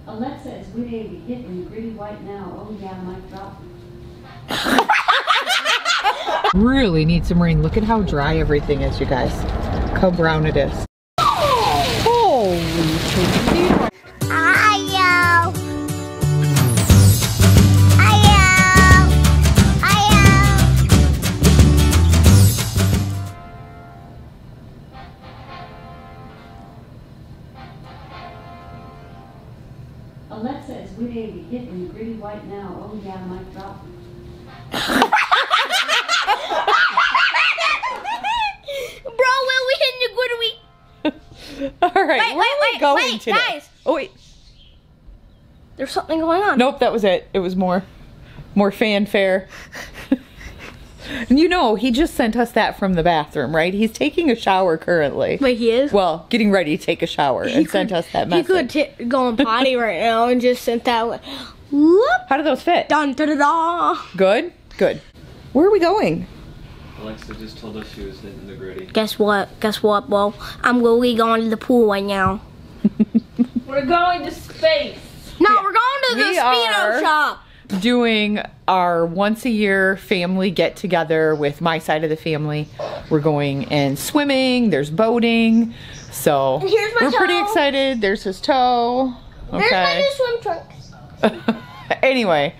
Alexa is witty to hit in gritty white now. Oh yeah, mic drop. Really need some rain. Look at how dry everything is, you guys. Look how brown it is. Holy shit. Alexa is witty to hit in gritty white now. Oh yeah, mic drop. Bro, when we hit the gritty, Alright, where are we going today? Guys. Oh wait. There's something going on. Nope, that was it. It was more fanfare. And you know, he just sent us that from the bathroom, right? He's taking a shower currently. Wait, he is? Well, getting ready to take a shower and sent us that message. He could go on potty right now and just sent that one. Whoop. How do those fit? Dun, da, da, da. Good? Good. Where are we going? Alexa just told us she was hitting the gritty. Guess what? Well, I'm going to the pool right now. We're going to space. No, we're going to the Speedo shop. Doing our once a year family get together with my side of the family. We're going and swimming, there's boating. So And here's my we're pretty toe. excited. There's his toe. There's my Okay. new swim trunks. Anyway,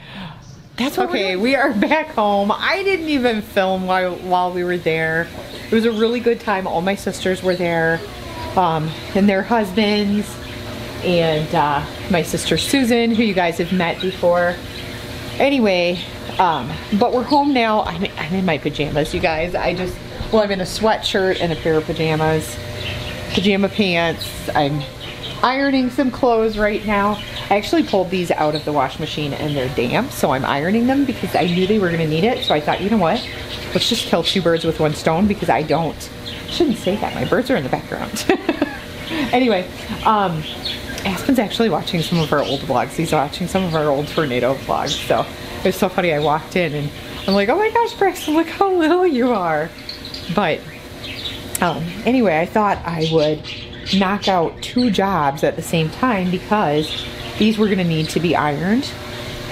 that's okay. We are back home. I didn't even film while we were there. It was a really good time. All my sisters were there, and their husbands, and my sister Susan, who you guys have met before. Anyway, but we're home now. I'm in my pajamas, you guys. I'm in a sweatshirt and a pair of pajamas, pajama pants. I'm ironing some clothes right now. I actually pulled these out of the wash machine and they're damp, so I'm ironing them because I knew they were gonna need it. So I thought, you know what? Let's just kill two birds with one stone, because I shouldn't say that. My birds are in the background. Anyway, Aspen's actually watching some of our old vlogs. He's watching some of our old tornado vlogs. So it was so funny. I walked in and I'm like, oh my gosh, Braxen, look how little you are. But anyway, I thought I would knock out 2 jobs at the same time, because these were gonna need to be ironed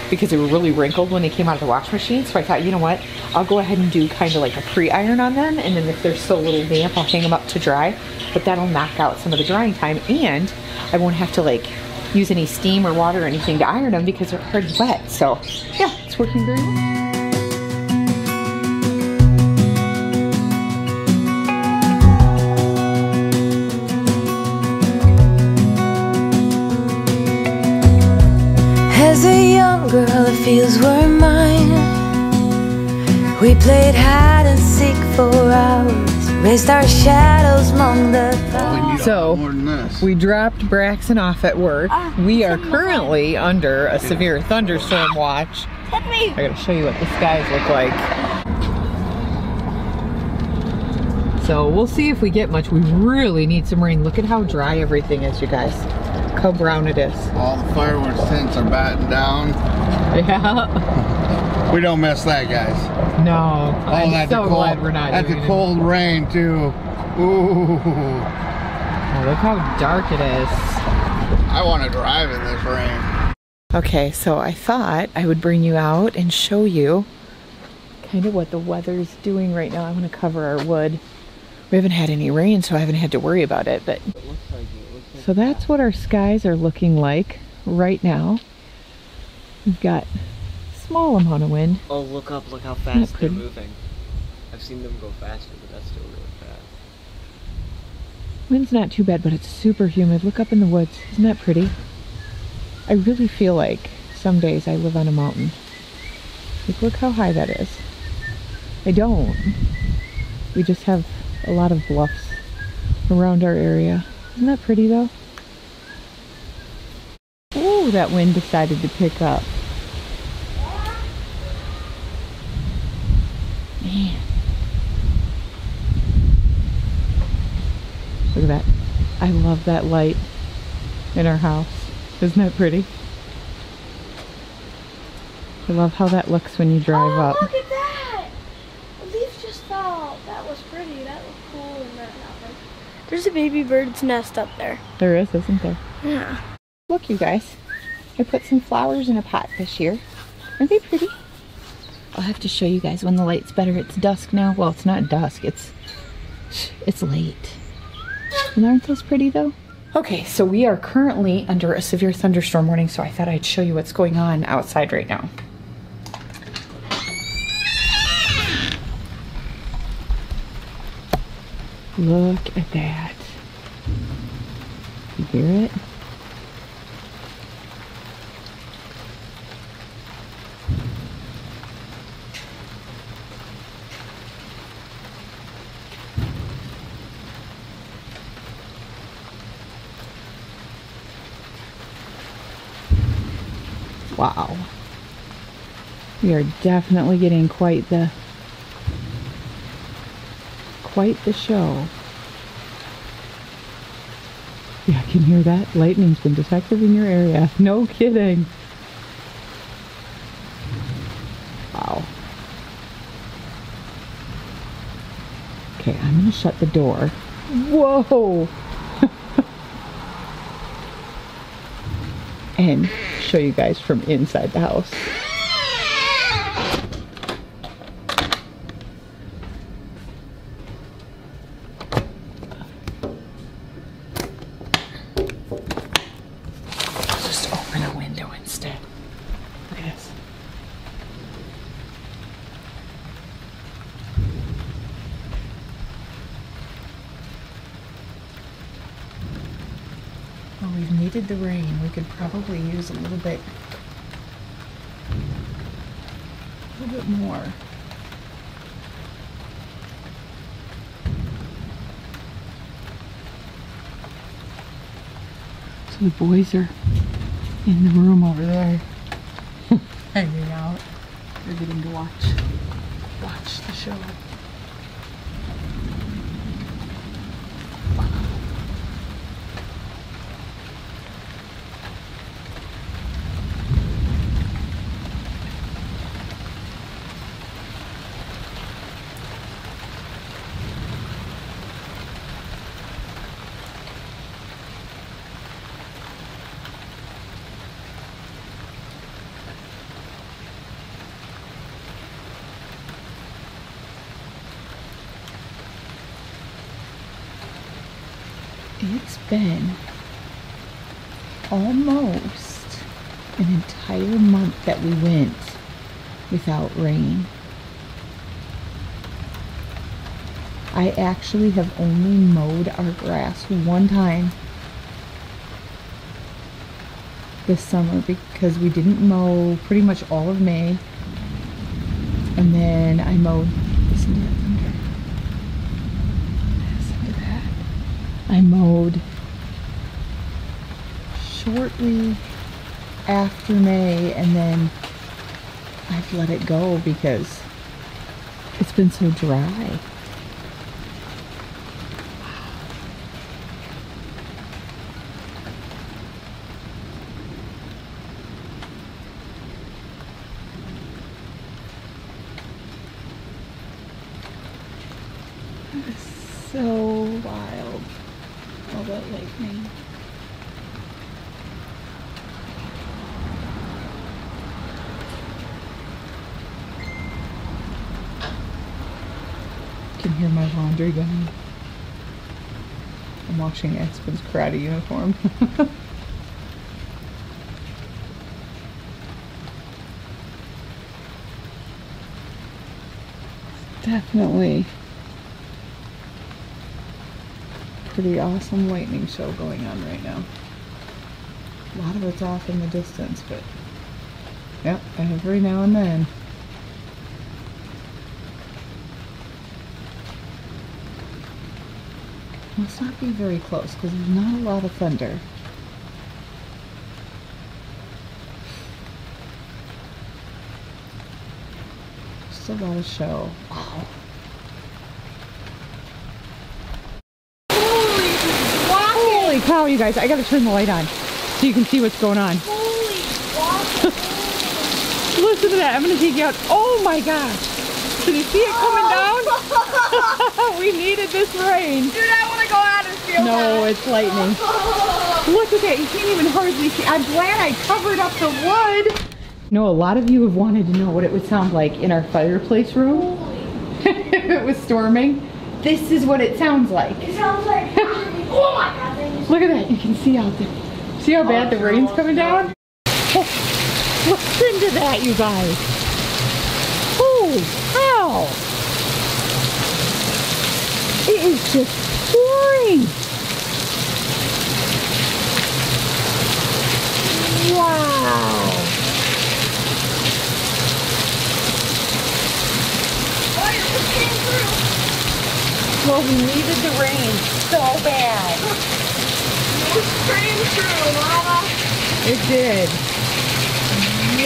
because they were really wrinkled when they came out of the wash machine. So I thought, you know what, I'll go ahead and do kind of like a pre-iron on them, and then if they're still a little damp, I'll hang them up to dry. But that'll knock out some of the drying time, and I won't have to like use any steam or water or anything to iron them because they're already wet. So yeah, it's working very well. As a young girl, the fields were mine. We played hide and seek for hours, raised our shadows among the flowers. So we dropped Braxen off at work. We are currently under a severe thunderstorm watch. I gotta show you what the skies look like. So we'll see if we get much. We really need some rain. Look at how dry everything is, you guys. Look how brown it is. All the fireworks tents are batting down. Yeah. We don't miss that, guys. No. I'm so glad we're not That's doing a cold rain, too. Ooh. Oh, look how dark it is. I want to drive in this rain. Okay, so I thought I would bring you out and show you kind of what the weather's doing right now. I'm going to cover our wood. We haven't had any rain, so I haven't had to worry about it. But so that's what our skies are looking like right now. We've got a small amount of wind. Oh, look up, look how fast they're moving. I've seen them go faster, but that's still really fast. Wind's not too bad, but it's super humid. Look up in the woods. Isn't that pretty? I really feel like some days I live on a mountain. Like, look how high that is. I don't. We just have a lot of bluffs around our area. Isn't that pretty though? Oh, that wind decided to pick up. Man. Look at that. I love that light in our house. Isn't that pretty? I love how that looks when you drive up. Look at that! The leaf just fell. That was pretty. That was cool when that happened. There's a baby bird's nest up there. There is, isn't there? Yeah. Look, you guys. I put some flowers in a pot this year. Aren't they pretty? I'll have to show you guys when the light's better. It's dusk now. Well, it's not dusk. It's late. And aren't those pretty though? Okay, so we are currently under a severe thunderstorm warning, so I thought I'd show you what's going on outside right now. Look at that. You hear it? Wow. We are definitely getting quite the show. Yeah, I can hear that. Lightning's been detected in your area. No kidding. Wow. Okay, I'm gonna shut the door. Whoa! And show you guys from inside the house. I'll just open a window instead. Look at this. Well, we've needed the rain. We could probably use a little bit more. So the boys are in the room over there, hanging out. They're getting to watch the show. It's been almost an entire month that we went without rain. I actually have only mowed our grass one time this summer because we didn't mow pretty much all of May. And then I mowed, listen to that thunder. Listen to that. I mowed shortly after May, and then I've let it go because it's been so dry. That is so wild. All that lightning. You can hear my laundry going. I'm washing Aspen's karate uniform. Definitely pretty awesome lightning show going on right now. A lot of it's off in the distance, but yep, every now and then. Must not be very close because there's not a lot of thunder. Just a lot of show. Wow. Holy cow, you guys, I gotta turn the light on so you can see what's going on. Listen to that, I'm gonna take you out. Oh my gosh. Can you see it coming down? We needed this rain. Dude, I want to go out and feel No, it's lightning. Look at that. You can't even hardly see. I'm glad I covered up the wood. You know, a lot of you have wanted to know what it would sound like in our fireplace room if it was storming. This is what it sounds like. It sounds like, oh my God. Look at that. You can see out there. See how bad the rain's coming down? Oh, listen to that, you guys. Holy cow. It is just pouring. Wow. Well, we needed the rain so bad. It came through, Mama. It did.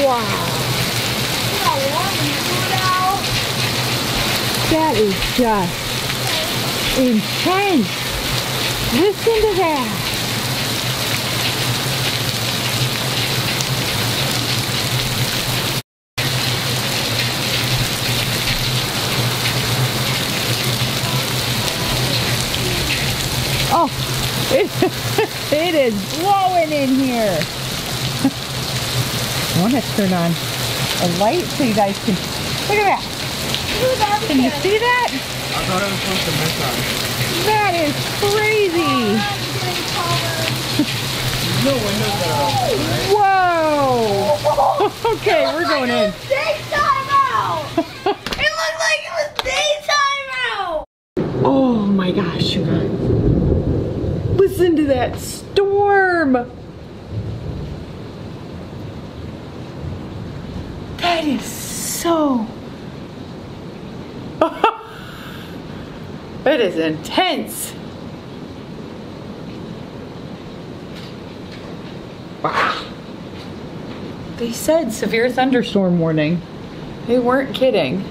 Wow. That is just intense. Listen to that. Oh, it is blowing in here. I want to turn on a light so you guys can, look at that. Can you see that? I thought I was supposed to miss on it. That is crazy. No windows that are open, right? Whoa. Okay, we're going in. Daytime out! It looked like it was daytime out! Oh my gosh, you guys. Listen to that storm. That is so... It is intense. Wow. They said severe thunderstorm warning. They weren't kidding.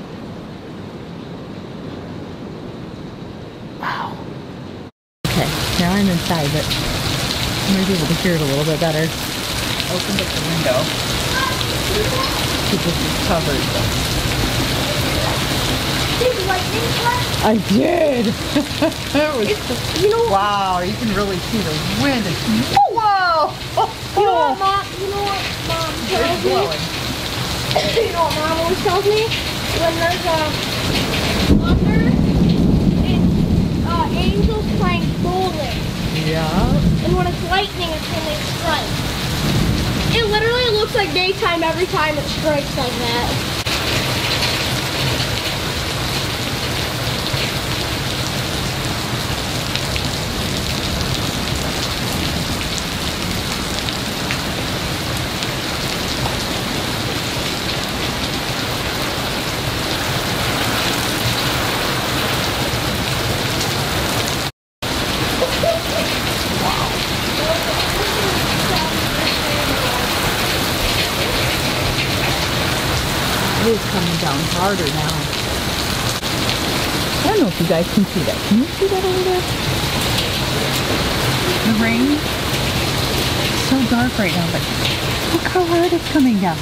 Wow. Okay, now I'm inside, but I might be able to hear it a little bit better. Opened up the window. This is covered. I did. That was, You know, wow, you can really see the wind. Whoa! you know what, Mom? You know what Mom tells me? You know what Mom always tells me? When there's thunder, it's angels playing bowling. Yeah. And when it's lightning, it's when they strike. It literally looks like daytime every time it strikes like that. It is coming down harder now. I don't know if you guys can see that. Can you see that over there? The rain? It's so dark right now, but look how hard it's coming down.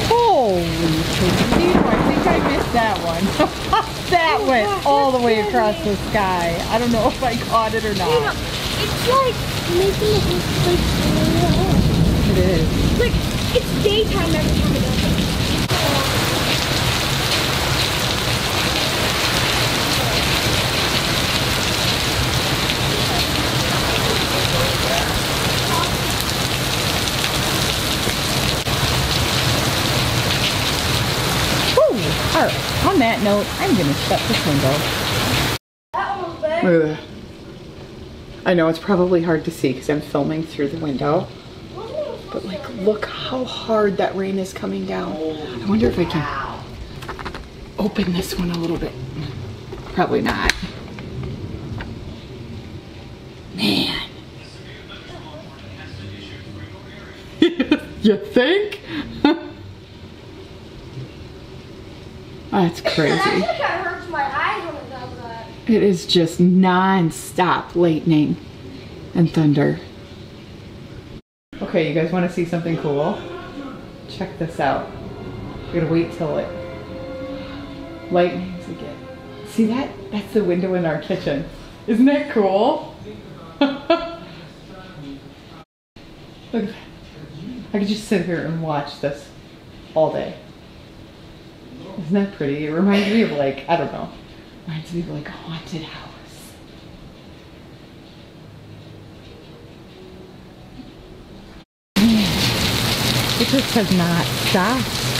Holy Toledo, I think I missed that one. That went all the way across the sky. I don't know if I caught it or not. It's like making it look like It is. like it's daytime every time it does it. Whew. All right. On that note, I'm gonna shut this window. That one was big. Look at that. I know it's probably hard to see because I'm filming through the window, but like look how hard that rain is coming down. I wonder if I can open this one a little bit. Probably not. Man. You think? That's crazy. It actually kind of hurts my eyes when it does that. It is just non-stop lightning and thunder. Okay, you guys want to see something cool? check this out. We're gonna wait till it lightnings again. See that? That's the window in our kitchen. Isn't that cool? Look at that. I could just sit here and watch this all day. Isn't that pretty? It reminds me of like, I don't know. Reminds me of like a haunted house. It just has not stopped.